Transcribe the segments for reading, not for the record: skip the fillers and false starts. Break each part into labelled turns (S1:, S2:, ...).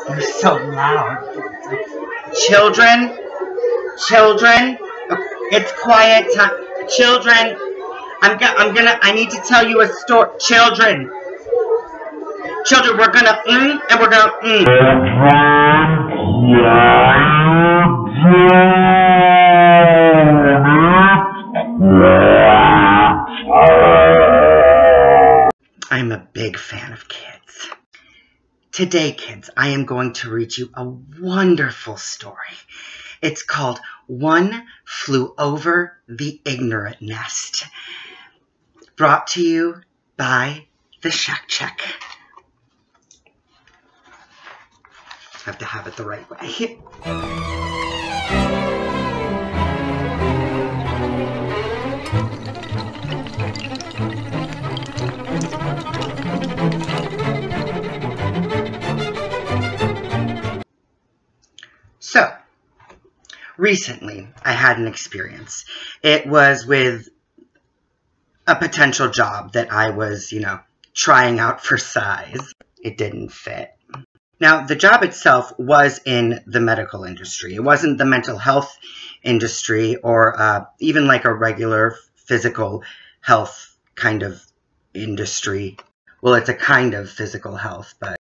S1: You're so loud. Children, children, it's quiet time. Children, I need to tell you a story. Children, we're gonna and we're gonna I'm a big fan of kids. Today, kids, I am going to read you a wonderful story. It's called One Flew Over the Ignorant Nest. Brought to you by the Shek. I have to have it the right way. So, recently I had an experience. It was with a potential job that I was, trying out for size. It didn't fit. Now, the job itself was in the medical industry. It wasn't the mental health industry or even like a regular physical health kind of industry. Well, it's a kind of physical health, but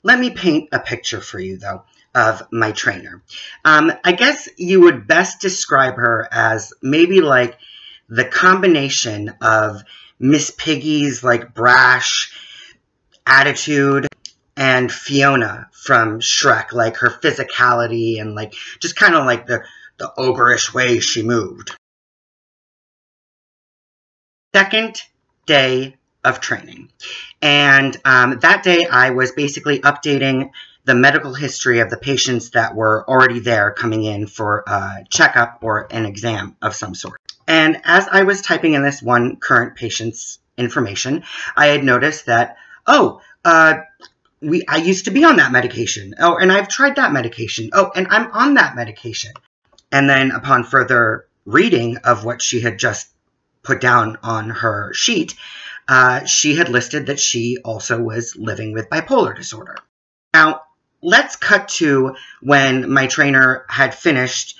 S1: let me paint a picture for you, though, of my trainer. I guess you would best describe her as maybe like the combination of Miss Piggy's like brash attitude and Fiona from Shrek, like her physicality and like just kind of like the ogreish way she moved. Second day of training. And that day I was basically updating the medical history of the patients that were already there coming in for a checkup or an exam of some sort. And as I was typing in this one current patient's information, I had noticed that, I used to be on that medication. Oh, and I've tried that medication. Oh, and I'm on that medication. And then upon further reading of what she had just put down on her sheet, she had listed that she also was living with bipolar disorder. Now, let's cut to when my trainer had finished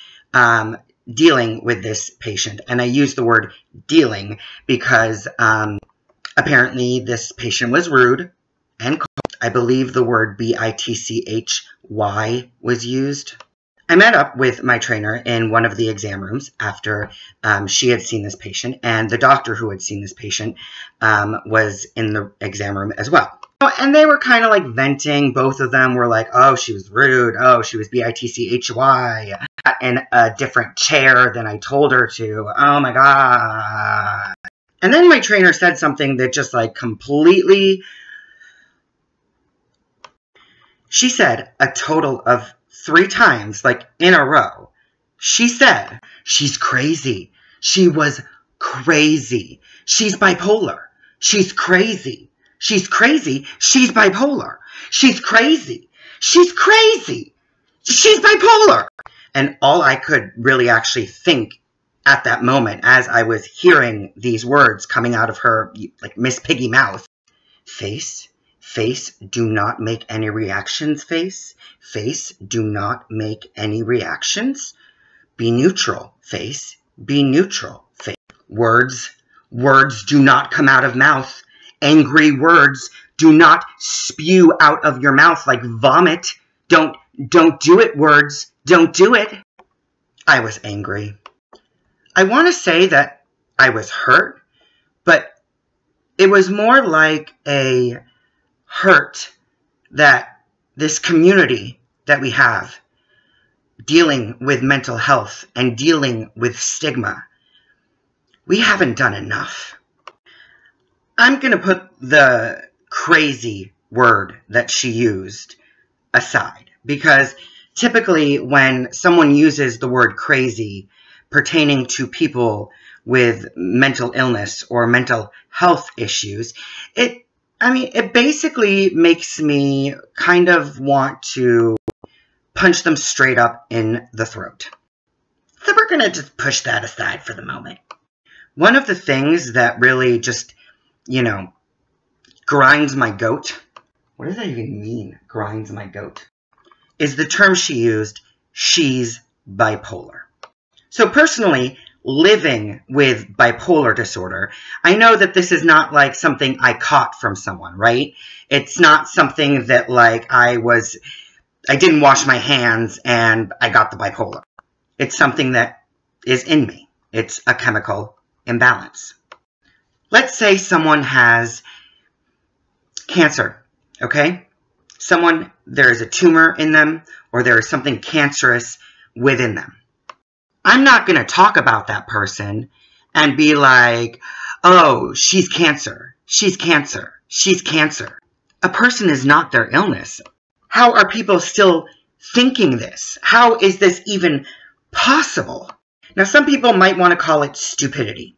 S1: dealing with this patient. And I use the word dealing because apparently this patient was rude and cold. I believe the word bitchy was used. I met up with my trainer in one of the exam rooms after she had seen this patient, and the doctor who had seen this patient was in the exam room as well. And they were kind of like venting. Both of them were like, oh, she was rude. Oh, she was bitchy in a different chair than I told her to. Oh my God. And then my trainer said something that just like completely, she said a total of 3 times, like in a row. She said, she's crazy. She was crazy. She's bipolar. She's crazy. She's crazy. She's bipolar. She's crazy. She's crazy. She's bipolar. And all I could really actually think at that moment as I was hearing these words coming out of her, like Miss Piggy mouth, face, do not make any reactions, face, do not make any reactions, be neutral, face, be neutral, face, words do not come out of mouth. Angry words do not spew out of your mouth like vomit. Don't do it, words. Don't do it. I was angry. I want to say that I was hurt, but it was more like a hurt that this community that we have dealing with mental health and dealing with stigma, we haven't done enough. I'm going to put the crazy word that she used aside because typically when someone uses the word crazy pertaining to people with mental illness or mental health issues, it basically makes me kind of want to punch them straight up in the throat. So we're going to just push that aside for the moment. One of the things that really just, grinds my goat. What does that even mean, grinds my goat? is the term she used, she's bipolar. So personally, living with bipolar disorder, I know that this is not like something I caught from someone, right? It's not something that like I didn't wash my hands and I got the bipolar. It's something that is in me. It's a chemical imbalance. Let's say someone has cancer, okay? There is a tumor in them, or there is something cancerous within them. I'm not going to talk about that person and be like, oh, she's cancer, she's cancer, she's cancer. A person is not their illness. How are people still thinking this? How is this even possible? Now, some people might want to call it stupidity.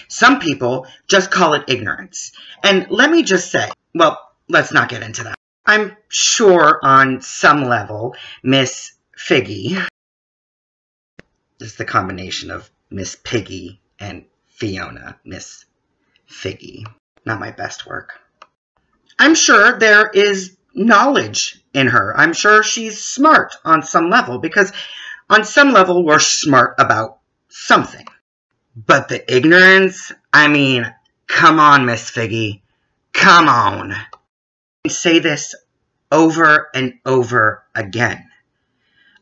S1: Some people just call it ignorance. And let me just say, well, let's not get into that. I'm sure on some level, Miss Figgy, is the combination of Miss Piggy and Fiona, Miss Figgy. Not my best work. I'm sure there is knowledge in her. I'm sure she's smart on some level, because on some level we're smart about something. But the ignorance, I mean, come on, Miss Figgy. Come on. I say this over and over again.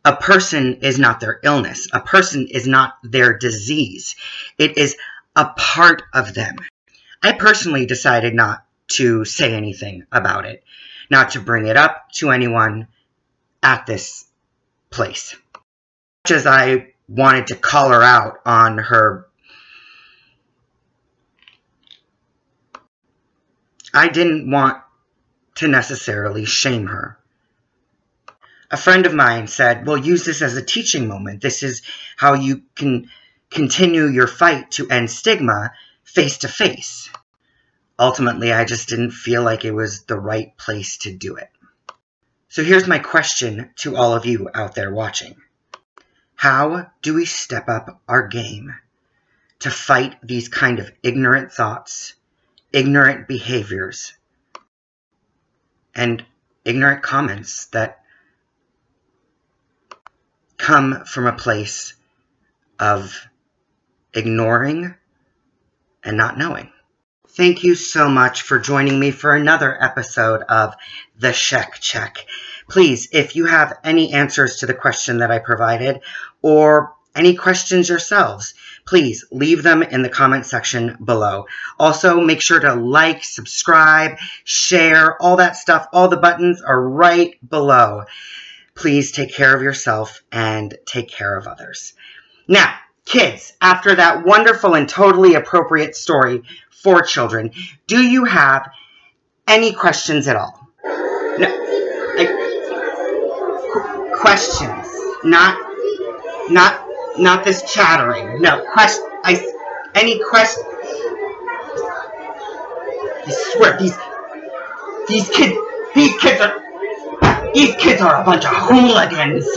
S1: A person is not their illness. A person is not their disease. It is a part of them. I personally decided not to say anything about it, not to bring it up to anyone at this place. As much as I wanted to call her out on her, I didn't want to necessarily shame her. A friend of mine said, well, use this as a teaching moment. This is how you can continue your fight to end stigma face to face. Ultimately, I just didn't feel like it was the right place to do it. So here's my question to all of you out there watching. How do we step up our game to fight these kind of ignorant thoughts, ignorant behaviors, and ignorant comments that come from a place of ignoring and not knowing? Thank you so much for joining me for another episode of The Shek Check. Please, if you have any answers to the question that I provided, or any questions yourselves, please leave them in the comment section below. Also, make sure to like, subscribe, share, all that stuff. All the buttons are right below. Please take care of yourself and take care of others. Now, kids, after that wonderful and totally appropriate story for children, do you have any questions at all? No, questions, not this chattering. No, any question? I swear, these kids are a bunch of hooligans.